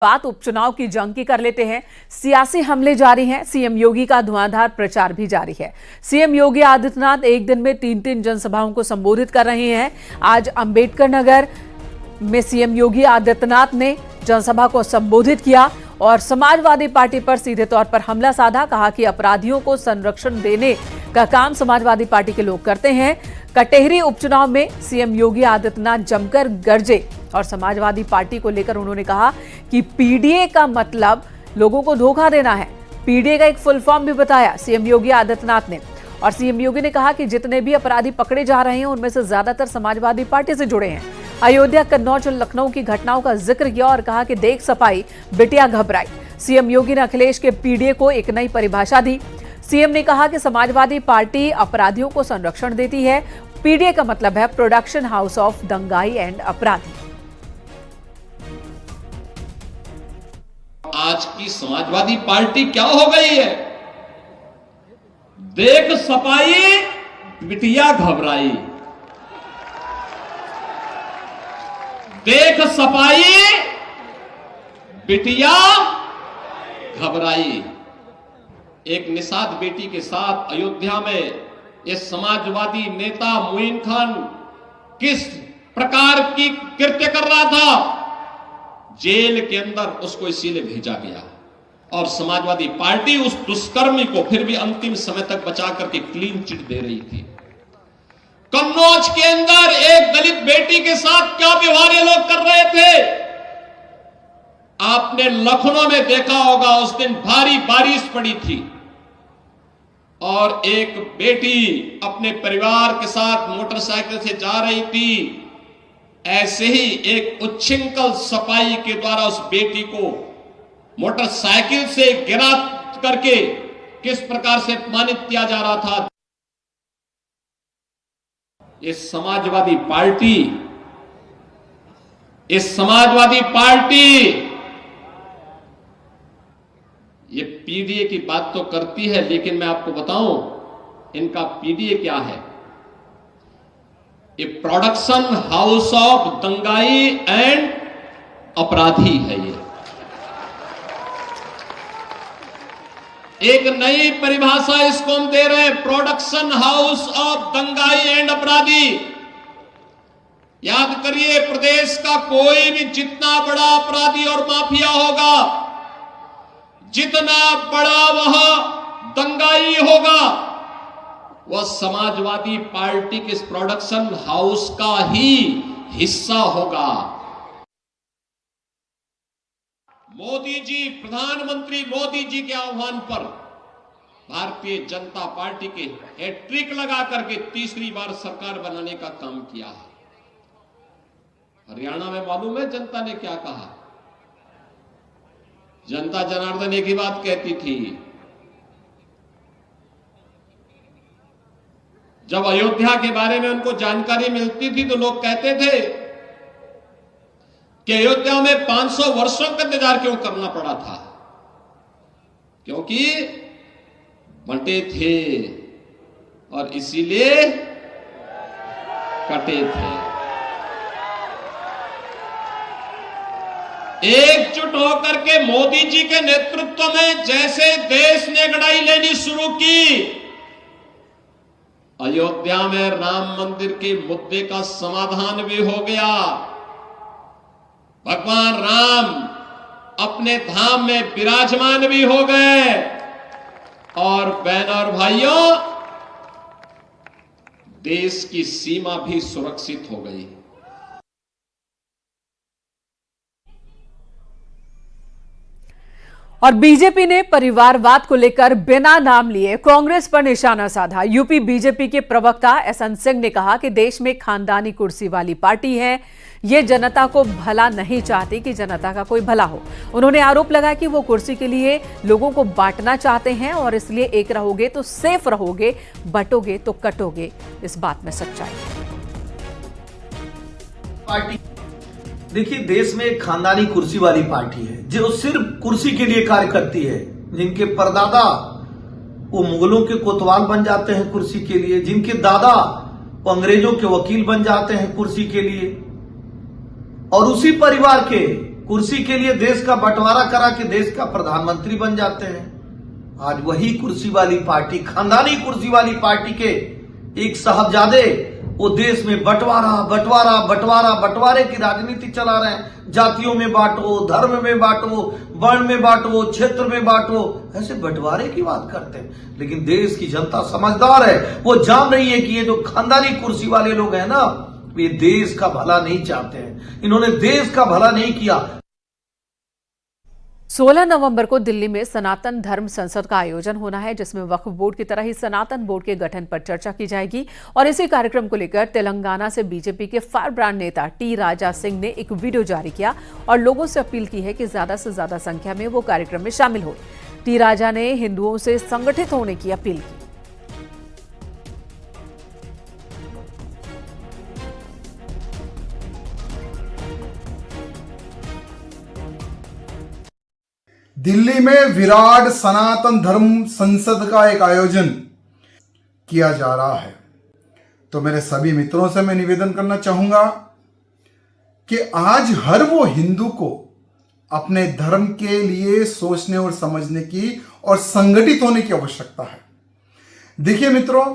बात उपचुनाव की जंग की कर लेते हैं। सियासी हमले जारी हैं, सीएम योगी का धुआंधार प्रचार भी जारी है। सीएम योगी आदित्यनाथ एक दिन में 3-3 जनसभाओं को संबोधित कर रहे हैं। आज अंबेडकर नगर में सीएम योगी आदित्यनाथ ने जनसभा को संबोधित किया और समाजवादी पार्टी पर सीधे तौर पर हमला साधा। कहा कि अपराधियों को संरक्षण देने का काम समाजवादी पार्टी के लोग करते हैं। कटेहरी उपचुनाव में सीएम योगी आदित्यनाथ जमकर गरजे और समाजवादी पार्टी को लेकर उन्होंने कहा कि पीडीए का मतलब लोगों को धोखा देना है। पीडीए का एक फुल फॉर्म भी बताया सीएम योगी आदित्यनाथ ने। और सीएम योगी ने कहा कि जितने भी अपराधी पकड़े जा रहे हैं उनमें से ज्यादातर समाजवादी पार्टी से जुड़े हैं। अयोध्या, कन्नौज और लखनऊ की घटनाओं का जिक्र किया और कहा कि देख सफाई, बिटिया घबराई। सीएम योगी ने अखिलेश के पीडीए को एक नई परिभाषा दी। सीएम ने कहा कि समाजवादी पार्टी अपराधियों को संरक्षण देती है। पीडीए का मतलब है प्रोडक्शन हाउस ऑफ दंगाई एंड अपराधी। आज की समाजवादी पार्टी क्या हो गई है? देख सफाई, बिटिया घबराई। देख सफाई, बिटिया घबराई। एक निषाद बेटी के साथ अयोध्या में ये समाजवादी नेता मोइन खान किस प्रकार की कृत्य कर रहा था, जेल के अंदर उसको इसीलिए भेजा गया और समाजवादी पार्टी उस दुष्कर्मी को फिर भी अंतिम समय तक बचा करके क्लीन चिट दे रही थी। कन्नौज के अंदर एक दलित बेटी के साथ क्या व्यवहार ये लोग कर रहे थे, आपने लखनऊ में देखा होगा। उस दिन भारी बारिश पड़ी थी और एक बेटी अपने परिवार के साथ मोटरसाइकिल से जा रही थी। ऐसे ही एक उच्छृंखल सफाई के द्वारा उस बेटी को मोटरसाइकिल से गिरा करके किस प्रकार से अपमानित किया जा रहा था। इस समाजवादी पार्टी ये पीडीए की बात तो करती है, लेकिन मैं आपको बताऊं इनका पीडीए क्या है। ये प्रोडक्शन हाउस ऑफ दंगाई एंड अपराधी है। ये एक नई परिभाषा इसको हम दे रहे हैं, प्रोडक्शन हाउस ऑफ दंगाई एंड अपराधी। याद करिए, प्रदेश का कोई भी जितना बड़ा अपराधी और माफिया होगा, जितना बड़ा वह दंगाई होगा, वह समाजवादी पार्टी के प्रोडक्शन हाउस का ही हिस्सा होगा। मोदी जी, प्रधानमंत्री मोदी जी के आह्वान पर भारतीय जनता पार्टी के हैट्रिक लगा करके तीसरी बार सरकार बनाने का काम किया है। हरियाणा में मालूम है जनता ने क्या कहा? जनता जनार्दन एक ही बात कहती थी। जब अयोध्या के बारे में उनको जानकारी मिलती थी तो लोग कहते थे कि अयोध्या में 500 वर्षों का इंतजार क्यों करना पड़ा था? क्योंकि बंटे थे और इसीलिए कटे थे। एकजुट होकर के मोदी जी के नेतृत्व में जैसे देश ने लड़ाई लेनी शुरू की, अयोध्या में राम मंदिर के मुद्दे का समाधान भी हो गया। भगवान राम अपने धाम में विराजमान भी हो गए और बहनों और भाइयों, देश की सीमा भी सुरक्षित हो गई। और बीजेपी ने परिवारवाद को लेकर बिना नाम लिए कांग्रेस पर निशाना साधा। यूपी बीजेपी के प्रवक्ता एसएन सिंह ने कहा कि देश में खानदानी कुर्सी वाली पार्टी है, ये जनता को भला नहीं चाहती कि जनता का कोई भला हो। उन्होंने आरोप लगाया कि वो कुर्सी के लिए लोगों को बांटना चाहते हैं और इसलिए एक रहोगे तो सेफ रहोगे, बटोगे तो कटोगे। इस बात में सच्चाई है। देखिए, देश में एक खानदानी कुर्सी वाली पार्टी है जो सिर्फ कुर्सी के लिए कार्य करती है। जिनके परदादा वो मुगलों के कोतवाल बन जाते हैं कुर्सी के लिए, जिनके दादा वो अंग्रेजों के वकील बन जाते हैं कुर्सी के लिए, और उसी परिवार के कुर्सी के लिए देश का बंटवारा करा के देश का प्रधानमंत्री बन जाते हैं। आज वही कुर्सी वाली पार्टी, खानदानी कुर्सी वाली पार्टी के एक साहबजादे वो देश में बंटवारे की राजनीति चला रहे हैं। जातियों में बांटो, धर्म में बांटो, वर्ण में बांटो, क्षेत्र में बांटो, ऐसे बंटवारे की बात करते हैं। लेकिन देश की जनता समझदार है, वो जान रही है कि ये जो खानदानी कुर्सी वाले लोग हैं ना, ये देश का भला नहीं चाहते हैं। इन्होंने देश का भला नहीं किया। 16 नवंबर को दिल्ली में सनातन धर्म संसद का आयोजन होना है, जिसमें वक्फ बोर्ड की तरह ही सनातन बोर्ड के गठन पर चर्चा की जाएगी। और इसी कार्यक्रम को लेकर तेलंगाना से बीजेपी के फायर ब्रांड नेता टी राजा सिंह ने एक वीडियो जारी किया और लोगों से अपील की है कि ज्यादा से ज्यादा संख्या में वो कार्यक्रम में शामिल हो। टी राजा ने हिंदुओं से संगठित होने की अपील की। दिल्ली में विराट सनातन धर्म संसद का एक आयोजन किया जा रहा है। तो मेरे सभी मित्रों से मैं निवेदन करना चाहूंगा कि आज हर वो हिंदू को अपने धर्म के लिए सोचने और समझने की और संगठित होने की आवश्यकता है। देखिए मित्रों,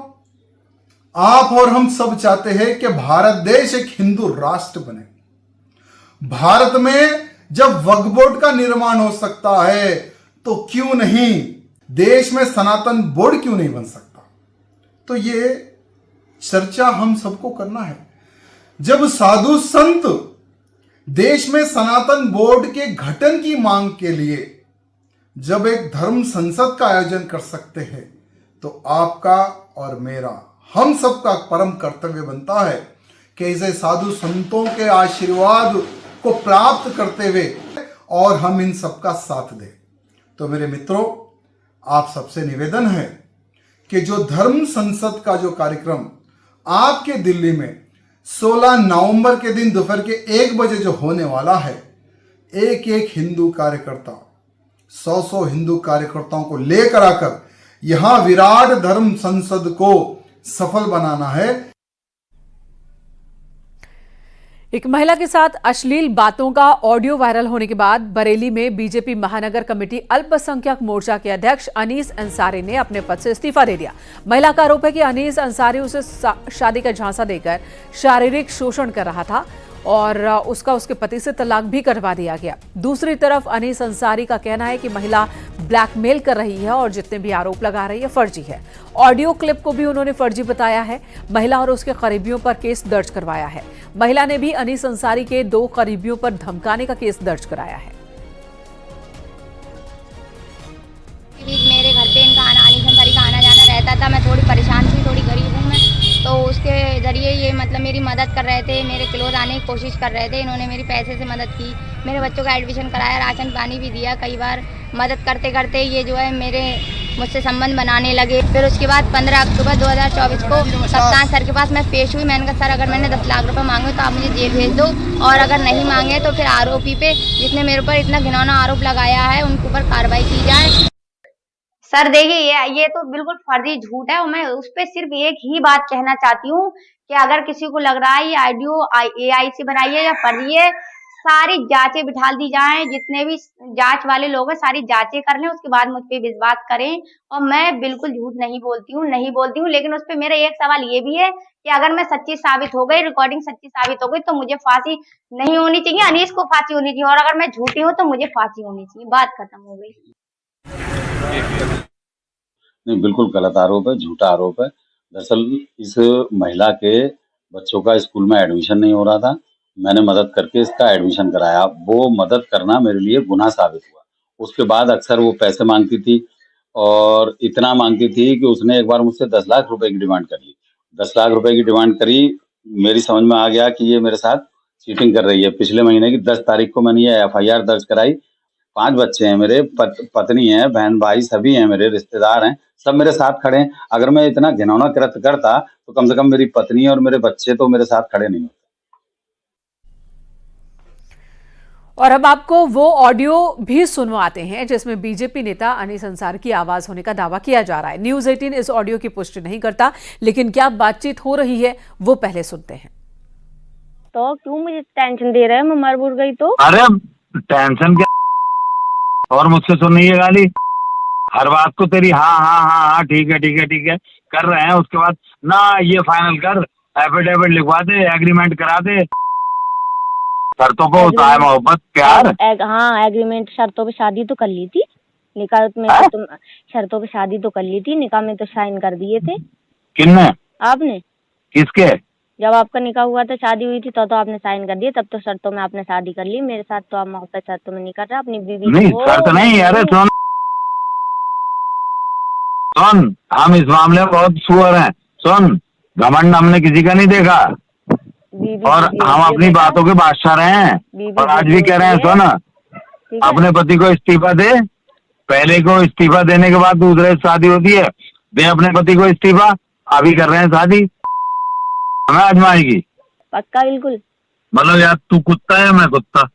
आप और हम सब चाहते हैं कि भारत देश एक हिंदू राष्ट्र बने। भारत में जब वक्फ बोर्ड का निर्माण हो सकता है तो क्यों नहीं देश में सनातन बोर्ड क्यों नहीं बन सकता? तो ये चर्चा हम सबको करना है। जब साधु संत देश में सनातन बोर्ड के गठन की मांग के लिए जब एक धर्म संसद का आयोजन कर सकते हैं, तो आपका और मेरा, हम सबका परम कर्तव्य बनता है कि ऐसे साधु संतों के आशीर्वाद को प्राप्त करते हुए और हम इन सबका साथ दें। तो मेरे मित्रों, आप सबसे निवेदन है कि जो धर्म संसद का जो कार्यक्रम आपके दिल्ली में 16 नवंबर के दिन दोपहर के 1 बजे जो होने वाला है, एक एक हिंदू कार्यकर्ता, 100 हिंदू कार्यकर्ताओं को लेकर आकर यहां विराट धर्म संसद को सफल बनाना है। एक महिला के साथ अश्लील बातों का ऑडियो वायरल होने के बाद बरेली में बीजेपी महानगर कमेटी अल्पसंख्यक मोर्चा के अध्यक्ष अनीस अंसारी ने अपने पद से इस्तीफा दे दिया। महिला का आरोप है कि अनीस अंसारी उसे शादी का झांसा देकर शारीरिक शोषण कर रहा था और उसके पति से तलाक भी करवा दिया गया। दूसरी तरफ अनीस अंसारी का कहना है कि महिला ब्लैकमेल कर रही है और जितने भी आरोप लगा रही है फर्जी है। ऑडियो क्लिप को भी उन्होंने फर्जी बताया है। महिला और उसके करीबियों पर केस दर्ज करवाया है। महिला ने भी अनीस अंसारी के 2 करीबियों पर धमकाने का केस दर्ज कराया है। मेरे घर पे इनका अनीस अंसारी का आना जाना रहता था। मैं थोड़ी परेशान थी, थोड़ी गरीब हूँ मैं, तो उसके ज़रिए ये मतलब मेरी मदद कर रहे थे, मेरे क्लोज आने की कोशिश कर रहे थे। इन्होंने मेरी पैसे से मदद की, मेरे बच्चों का एडमिशन कराया, राशन पानी भी दिया। कई बार मदद करते करते ये जो है मुझसे संबंध बनाने लगे। फिर उसके बाद 15 अक्टूबर 2024 को कप्तान सर के पास मैं पेश हुई। मैंने कहा सर, अगर मैंने 10 लाख रुपए मांगे तो आप मुझे जेल भेज दो, और अगर नहीं मांगे तो फिर आरोपी पे, जिसने मेरे ऊपर इतना घिनौना आरोप लगाया है, उनके ऊपर कार्रवाई की जाए। सर देखिए, ये तो बिल्कुल फर्जी झूठ है और मैं उस पर सिर्फ एक ही बात कहना चाहती हूँ कि अगर किसी को लग रहा है ये ऑडियो AI से बनाई है या फर्जी है, सारी जांचें बिठा दी जाएं। जितने भी जांच वाले लोग हैं सारी जांचें कर लें, उसके बाद मुझ पे विश्वास करें। और मैं बिल्कुल झूठ नहीं बोलती हूँ। लेकिन उस पर मेरा एक सवाल ये भी है कि अगर मैं सच्ची साबित हो गई, रिकॉर्डिंग सच्ची साबित हो गई, तो मुझे फांसी नहीं होनी चाहिए, अनीस को फांसी होनी चाहिए। और अगर मैं झूठी हूँ तो मुझे फांसी होनी चाहिए। बात खत्म हो गई। नहीं, बिल्कुल गलत आरोप है, झूठा आरोप है। दरअसल इस महिला के बच्चों का स्कूल में एडमिशन नहीं हो रहा था, मैंने मदद करके इसका एडमिशन कराया। वो मदद करना मेरे लिए गुनाह साबित हुआ। उसके बाद अक्सर वो पैसे मांगती थी और इतना मांगती थी कि उसने एक बार मुझसे 10 लाख रुपए की डिमांड कर ली। 10 लाख रुपए की डिमांड करी, मेरी समझ में आ गया कि ये मेरे साथ चीटिंग कर रही है। पिछले महीने की 10 तारीख को मैंने ये FIR दर्ज कराई। 5 बच्चे हैं मेरे, पत्नी है, बहन भाई सभी हैं, मेरे रिश्तेदार हैं, सब मेरे साथ खड़े हैं। अगर मैं इतना घिनौना कृत्य करता तो कम से कम मेरी पत्नी और मेरे बच्चे तो मेरे साथ खड़े नहीं होते। और अब आपको वो ऑडियो भी सुनवाते हैं जिसमें बीजेपी नेता अनीस अंसारी की आवाज होने का दावा किया जा रहा है। न्यूज़ 18 इस ऑडियो की पुष्टि नहीं करता, लेकिन क्या बातचीत हो रही है वो पहले सुनते हैं। तो क्यों मुझे टेंशन दे रहे हैं? मैं मर मुर गई तो? अरे टेंशन क्या और मुझसे सुननी है गाली हर बात को तेरी हाँ ठीक है कर रहे हैं। उसके बाद ना ये फाइनल कर एफिडेविट लिखवा दे एग्रीमेंट करा दे शर्तों पे होता है मोहब्बत प्यार। हाँ एग्रीमेंट शर्तों पे शादी तो कर ली थी निकाह में हाँ? तुम शर्तों पे शादी तो कर ली थी निकाह में तो साइन कर दिए थे किसने आपने किसके जब आपका निकाह हुआ था शादी हुई थी तो आपने साइन कर दिए तब तो शर्तों में आपने शादी कर ली मेरे साथ तो आप मोहब्बत शर्तों में नहीं कर रहे अपनी बीवी नहीं शर्त नहीं अरे सुन हम इस मामले में बहुत सुअर हैं सुन घमंड हमने किसी का नहीं देखा और हम अपनी बातों के बादशाह रहे हैं और आज भी कह रहे हैं सुन अपने पति को इस्तीफा दे पहले को इस्तीफा देने के बाद दूसरे से शादी होती है दे अपने पति को इस्तीफा अभी कर रहे हैं शादी हमें आजमाएगी पक्का बिल्कुल मतलब यार तू कुत्ता है मैं कुत्ता